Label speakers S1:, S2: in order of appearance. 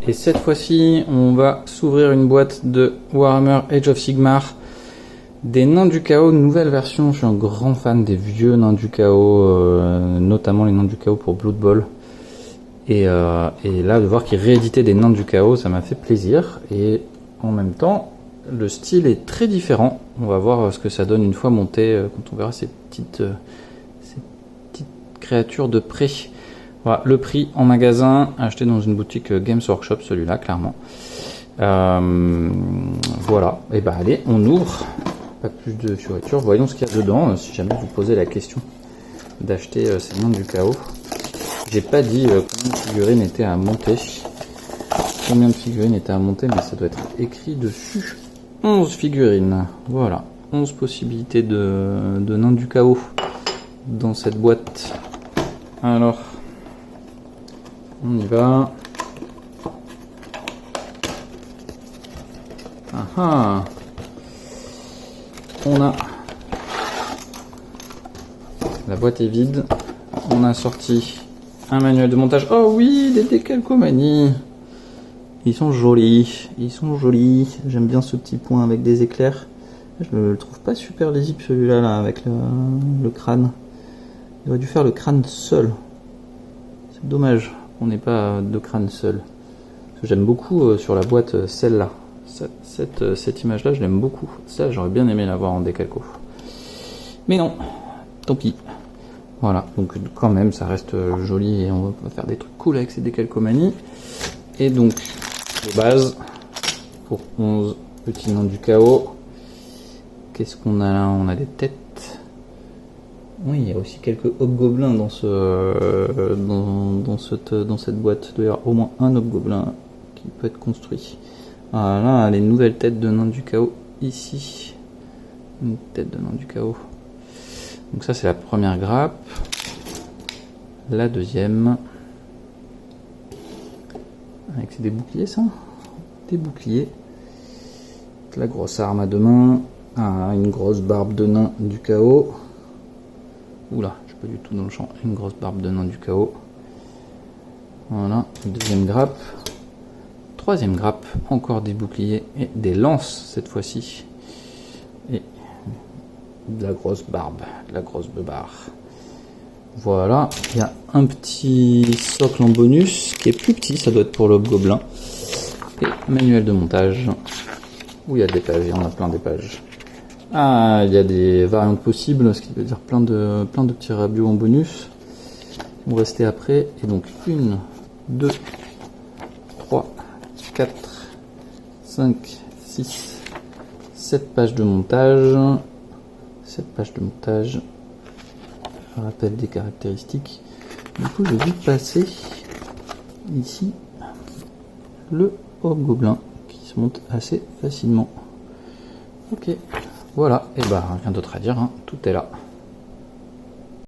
S1: Et cette fois-ci, on va s'ouvrir une boîte de Warhammer Age of Sigmar, des Nains du Chaos, nouvelle version. Je suis un grand fan des vieux Nains du Chaos, notamment les Nains du Chaos pour Blood Bowl. Et là, de voir qu'ils rééditaient des Nains du Chaos, ça m'a fait plaisir. Et en même temps, le style est très différent. On va voir ce que ça donne une fois monté, quand on verra ces petites créatures de près. Voilà, le prix en magasin, acheté dans une boutique Games Workshop, celui-là, clairement. Voilà, et bah allez, on ouvre. Pas plus de fioritures, voyons ce qu'il y a dedans, si jamais vous posez la question d'acheter ces Nains du Chaos. J'ai pas dit combien de figurines étaient à monter. Combien de figurines étaient à monter, mais ça doit être écrit dessus. 11 figurines, voilà. 11 possibilités de Nains du Chaos dans cette boîte. Alors, on y va. Ah, on a... La boîte est vide. On a sorti un manuel de montage. Oh oui, des décalcomanies. Ils sont jolis. Ils sont jolis. J'aime bien ce petit point avec des éclairs. Je le trouve pas super lisible celui-là là, avec le crâne. Il aurait dû faire le crâne seul. C'est dommage qu'on n'ait pas de crâne seul. Parce que j'aime beaucoup sur la boîte celle-là. Cette image-là, je l'aime beaucoup. Ça, j'aurais bien aimé l'avoir en décalco. Mais non, tant pis. Voilà, donc quand même, ça reste joli et on va faire des trucs cool avec ces décalcomanies. Et donc, de base, pour 11 petits Nains du Chaos, qu'est-ce qu'on a là? On a des têtes. Oui, il y a aussi quelques hobgoblins dans cette boîte. Il doit y avoir au moins un hobgoblin qui peut être construit. Voilà, les nouvelles têtes de Nains du Chaos ici. Une tête de Nains du Chaos. Donc ça, c'est la première grappe. La deuxième. Avec des boucliers, ça? Des boucliers. La grosse arme à deux mains. Ah, une grosse barbe de Nain du Chaos. Oula, je suis pas du tout dans le champ. Une grosse barbe de Nain du Chaos. Voilà, deuxième grappe. Troisième grappe, encore des boucliers et des lances cette fois-ci. Et de la grosse barbe, de la grosse beubare. Voilà, il y a un petit socle en bonus qui est plus petit, ça doit être pour le gobelin. Et manuel de montage, où il y a des pages, il y en a plein des pages. Ah, il y a des variantes possibles, ce qui veut dire plein de petits rabios en bonus. Ils vont rester après, et donc 1, 2, 3, 4, 5, 6, 7 pages de montage. 7 pages de montage. Rappel des caractéristiques. Du coup, je vais passer ici le hobgoblin qui se monte assez facilement. Ok, voilà, et bah rien d'autre à dire, hein. Tout est là.